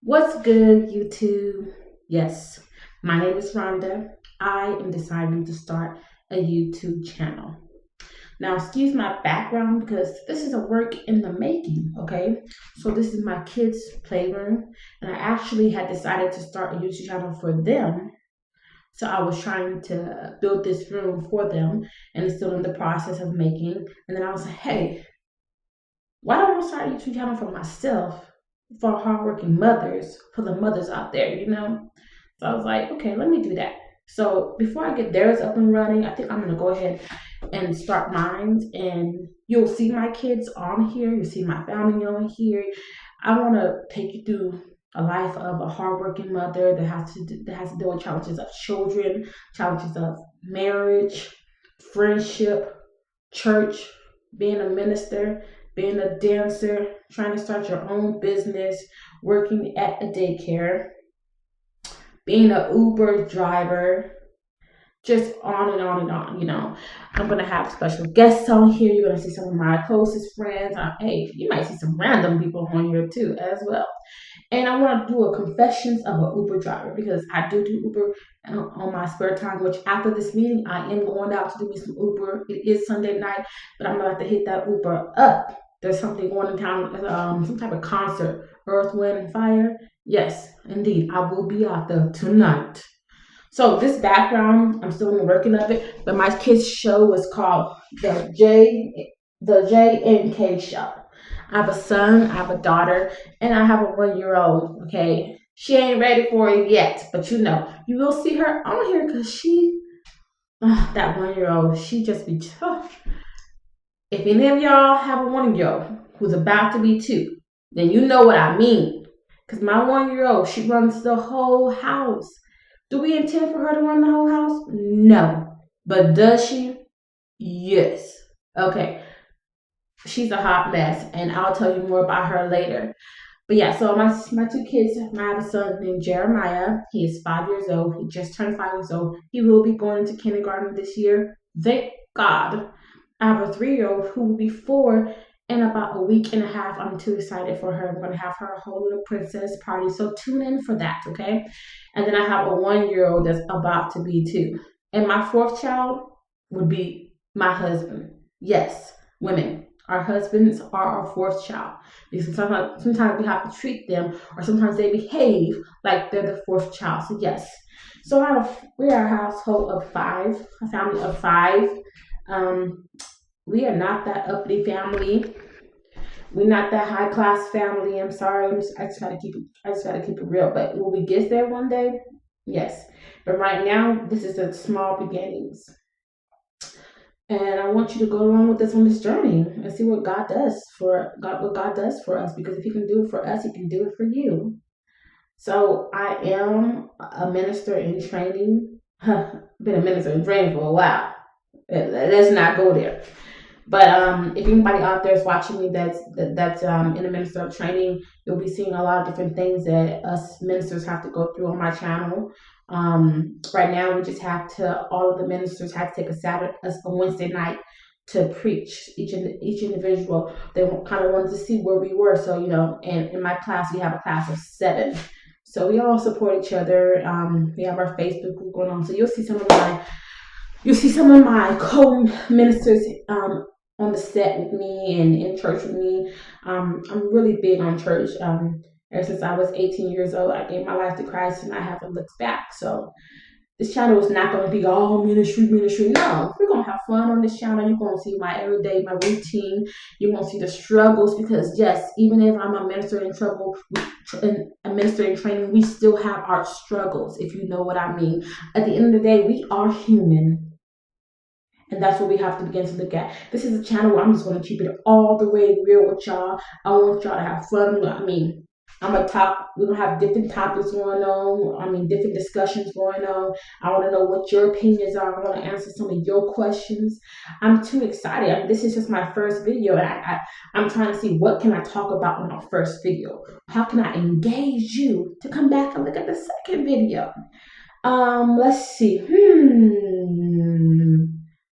What's good, YouTube? Yes, my name is Rhonda. I am deciding to start a YouTube channel. Now, excuse my background because this is a work in the making, okay? So, this is my kids' playroom, and I actually had decided to start a YouTube channel for them. So, I was trying to build this room for them, and it's still in the process of making. And then I was like, hey, why don't I start a YouTube channel for myself, for hardworking mothers, for the mothers out there? So I was like, okay, let me do that. So before I get theirs up and running, I think I'm gonna go ahead and start mine. And you'll see my kids on here. You'll see my family on here. I want to take you through a life of a hardworking mother that has to deal with challenges of children, challenges of marriage, friendship, church, being a minister, being a dancer, trying to start your own business, working at a daycare, being an Uber driver, just on and on and on. I'm gonna have special guests on here. You're gonna see some of my closest friends. Hey, you might see some random people on here too as well. And I want to do a confessions of an Uber driver because I do Uber on my spare time. Which after this meeting, I am going out to do me some Uber. It is Sunday night, but I'm about to hit that Uber up. There's something going in town, some type of concert, Earth, Wind, and Fire. Yes, indeed, I will be out there tonight. So this background, I'm still in the working of it, but my kids' show was called the J and K Show. I have a son, I have a daughter, and I have a 1 year old. Okay, she ain't ready for it yet, but you will see her on here because that 1 year old, she just be tough. If any of y'all have a 1 year old who's about to be two, then you know what I mean. Because my 1 year old, she runs the whole house. Do we intend for her to run the whole house? No. But does she? Yes. Okay. She's a hot mess, and I'll tell you more about her later. But yeah, so my two kids, I have a son named Jeremiah. He is 5 years old. He just turned 5 years old. He will be going into kindergarten this year. Thank God. I have a 3 year old who will be four in about a week and a half. I'm too excited for her. I'm going to have her whole little princess party. So tune in for that, okay? And then I have a 1 year old that's about to be two. And my fourth child would be my husband. Yes, women. Our husbands are our fourth child. Because sometimes we have to treat them, or sometimes they behave like they're the fourth child. So yes. So we are a household of five, a family of five. Um, we are not that uppity family. We're not that high class family. I'm sorry. I just gotta keep it real. But will we get there one day? Yes. But right now, this is the small beginnings. And I want you to go along with us on this journey and see what God does what God does for us. Because if He can do it for us, He can do it for you. So I am a minister in training. Been a minister in training for a while. Let's not go there. But if anybody out there is watching me that's in the minister of training, you'll be seeing a lot of different things that us ministers have to go through on my channel. Right now, we just have to. All of the ministers have to take a Wednesday night to preach each individual. They kind of wanted to see where we were. So and in my class, we have a class of 7. So we all support each other. We have our Facebook group going on. So you'll see some of my co-ministers on the set with me and in church with me. I'm really big on church. Ever since I was 18 years old, I gave my life to Christ and I haven't looked back. So this channel is not going to be all ministry. No, we're going to have fun on this channel. You're going to see my everyday, my routine. You're going to see the struggles because, yes, even if I'm a minister in trouble, a minister in training, we still have our struggles, if you know what I mean. At the end of the day, we are human. And that's what we have to begin to look at. This is a channel where I'm just going to keep it all the way real with y'all. I want y'all to have fun. We're going to have different topics going on. Different discussions going on. I want to know what your opinions are. I want to answer some of your questions. I'm too excited. This is just my first video. And I'm trying to see what can I talk about in my first video. How can I engage you to come back and look at the second video? Let's see.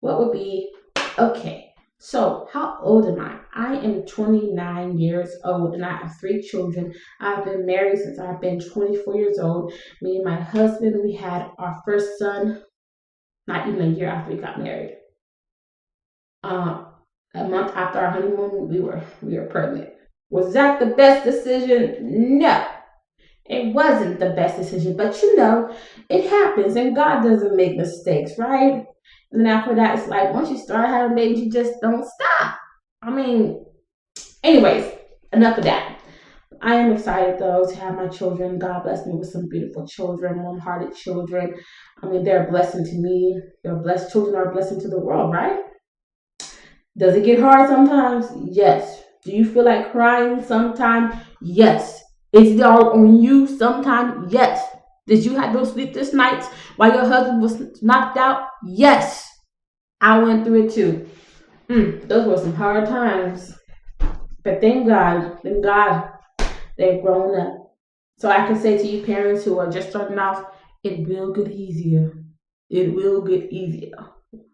What would be okay? So, how old am I? I am 29 years old and I have three children. I've been married since I've been 24 years old. Me and my husband, we had our first son not even a year after we got married. Um, a month after our honeymoon, we were pregnant. Was that the best decision? No, it wasn't the best decision. But it happens, and God doesn't make mistakes, right? And then after that, it's like once you start having babies, you just don't stop. I mean, anyways, enough of that. I am excited though to have my children. God bless me with some beautiful children, warm-hearted children. I mean, they're a blessing to me. They're blessed. Children are a blessing to the world, right? Does it get hard sometimes? Yes. Do you feel like crying sometimes? Yes. Is it all on you sometimes? Yes. Did you have those sleepless nights while your husband was knocked out? Yes. I went through it too. Those were some hard times. But thank God, they've grown up. So I can say to you parents who are just starting off, it will get easier. It will get easier.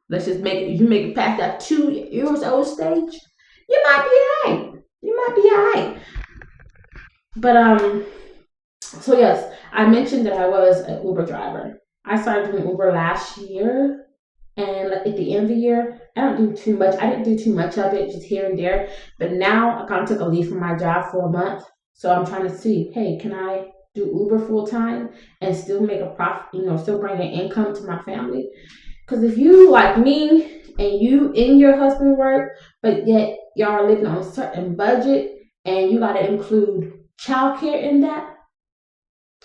Let's just make it. You make it past that 2 years old stage, you might be alright. You might be alright. But so yes, I mentioned that I was an Uber driver. I started doing Uber last year, and at the end of the year, I don't do too much. I didn't do too much of it, just here and there. But now I kind of took a leave from my job for a month, so I'm trying to see, hey, can I do Uber full time and still make a profit? Still bring an income to my family. Because if you like me and you and your husband work, but yet y'all are living on a certain budget and you got to include childcare in that,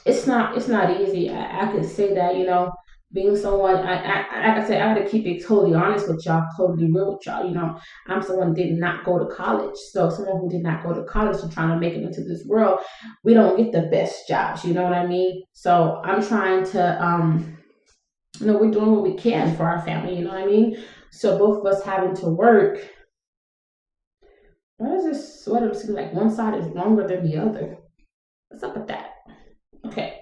it's not easy. I could say that being someone like I said, I got to keep it totally honest with y'all, totally real with y'all. I'm someone who did not go to college, so someone who did not go to college and trying to make it into this world, we don't get the best jobs. You know what I mean? So I'm trying to we're doing what we can for our family, you know what I mean? So both of us having to work. Why does this sweater seem like one side is longer than the other? What's up with that? Okay,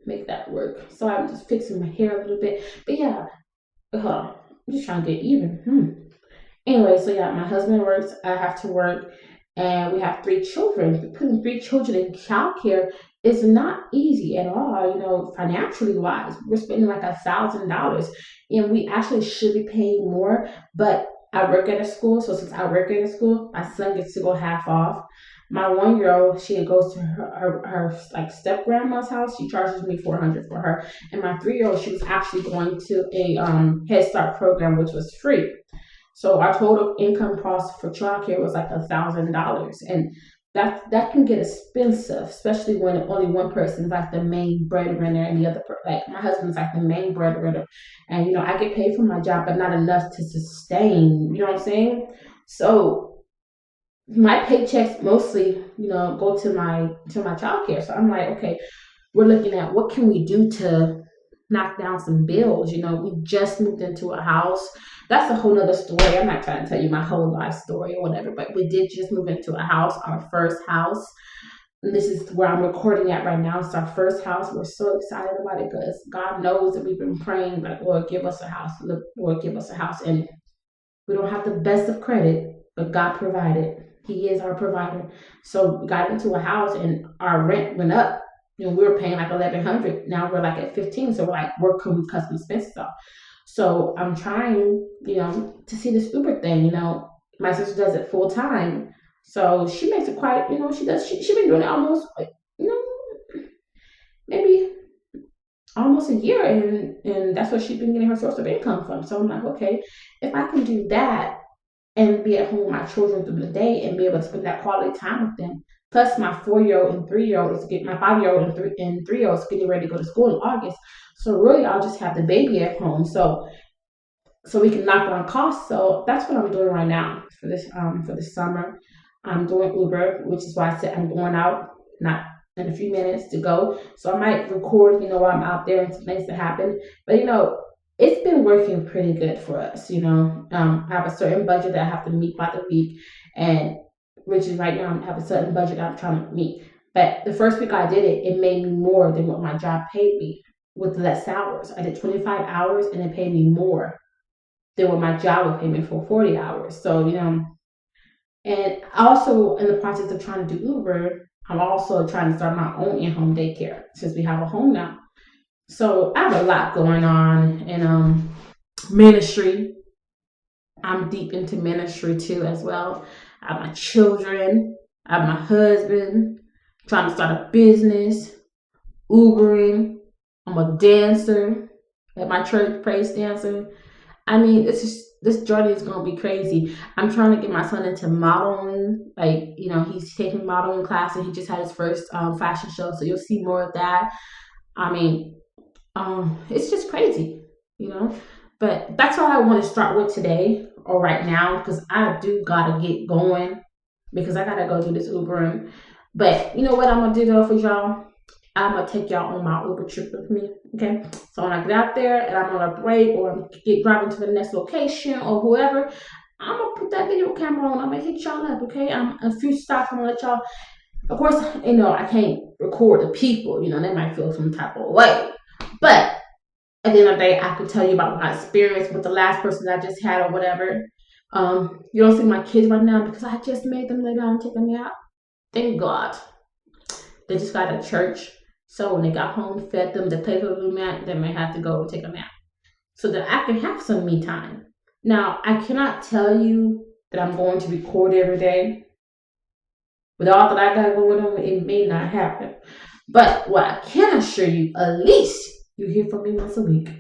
make that work. So I'm just fixing my hair a little bit. But yeah, I'm just trying to get even. Anyway, so yeah, my husband works, I have to work, and we have three children. Putting three children in childcare is not easy at all, financially wise. We're spending like $1,000, and we actually should be paying more, but I work at a school, so since I work at a school, my son gets to go half off. My 1 year old, she goes to her like step grandma's house. She charges me $400 for her, and my 3 year old, she was actually going to a Head Start program, which was free. So our total income cost for childcare was like $1,000, and that can get expensive, especially when only one person's like the main breadwinner and the other, like my husband's like the main breadwinner, and I get paid for my job, but not enough to sustain. You know what I'm saying? So my paychecks mostly, go to my childcare. So I'm like, okay, we're looking at what can we do to knock down some bills. We just moved into a house. That's a whole nother story. I'm not trying to tell you my whole life story or whatever, but we did just move into a house, our first house. And this is where I'm recording at right now. It's our first house. We're so excited about it because God knows that we've been praying, like, Lord, give us a house. Lord, give us a house. And we don't have the best of credit, but God provided. He is our provider. So we got into a house and our rent went up. We were paying like $1,100. Now we're like at 15. So we're like, where can we cut some expenses off? So I'm trying, to see this Uber thing. My sister does it full time. So she makes it quite, she's been doing it almost, maybe almost a year. And that's what she's been getting her source of income from. So I'm like, okay, if I can do that and be at home with my children through the day and be able to spend that quality time with them. Plus, my 4 year old and 3 year old is getting my 5 year old and 3 year old is getting ready to go to school in August. So really, I'll just have the baby at home, so we can knock down costs. So that's what I'm doing right now for this summer. I'm doing Uber, which is why I said I'm going out, not in a few minutes to go. So I might record, while I'm out there and some things that happen. But it's been working pretty good for us. I have a certain budget that I have to meet by the week, and which is right now I have a certain budget that I'm trying to meet. But the first week I did it, it made me more than what my job paid me with less hours. I did 25 hours and it paid me more than what my job would pay me for 40 hours. So, And also in the process of trying to do Uber, I'm also trying to start my own in-home daycare since we have a home now. So I have a lot going on in ministry. I'm deep into ministry too as well. I have my children, I have my husband, trying to start a business, Ubering. I'm a dancer at my church, praise dancer. I mean, this journey is gonna be crazy. I'm trying to get my son into modeling. Like, he's taking modeling classes. He just had his first fashion show, so you'll see more of that. I mean, it's just crazy, you know. But that's all I want to start with today or right now because I do gotta get going because I gotta go do this Ubering. But you know what I'm gonna do though for y'all? I'm gonna take y'all on my Uber trip with me. Okay. So when I get out there and I'm on a break or get driving to the next location or whoever, I'm gonna put that video camera on. I'm gonna hit y'all up. Okay. I'm a few stops. I'm gonna let y'all. Of course, I can't record the people. They might feel some type of way. But at the end of the day, I could tell you about my experience with the last person I just had or whatever. You don't see my kids right now because I just made them lay down and take them out. Thank God. They just got to church. So when they got home, fed them, they played with them, they may have to go take a nap. So that I can have some me time. Now, I cannot tell you that I'm going to record every day. With all that I got going on, it may not happen. But what I can assure you, at least you hear from me once a week.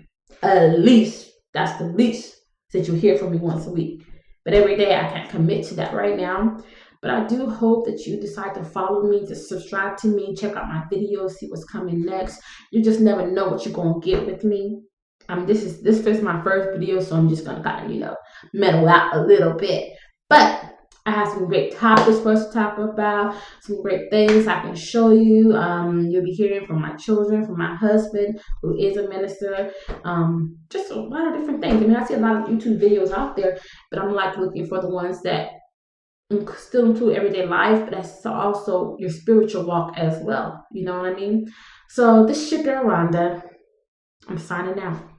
At least. That's the least that you hear from me once a week. But every day I can't commit to that right now. But I do hope that you decide to follow me, to subscribe to me, check out my videos, see what's coming next. You just never know what you're gonna get with me. This is my first video, so I'm just gonna kind of, meddle out a little bit. But I have some great topics for us to talk about, some great things I can show you. You'll be hearing from my children, from my husband, who is a minister, just a lot of different things. I mean, I see a lot of YouTube videos out there, but I'm like looking for the ones that still include everyday life, but that's also your spiritual walk as well. You know what I mean? So this is your girl Rhonda. I'm signing out.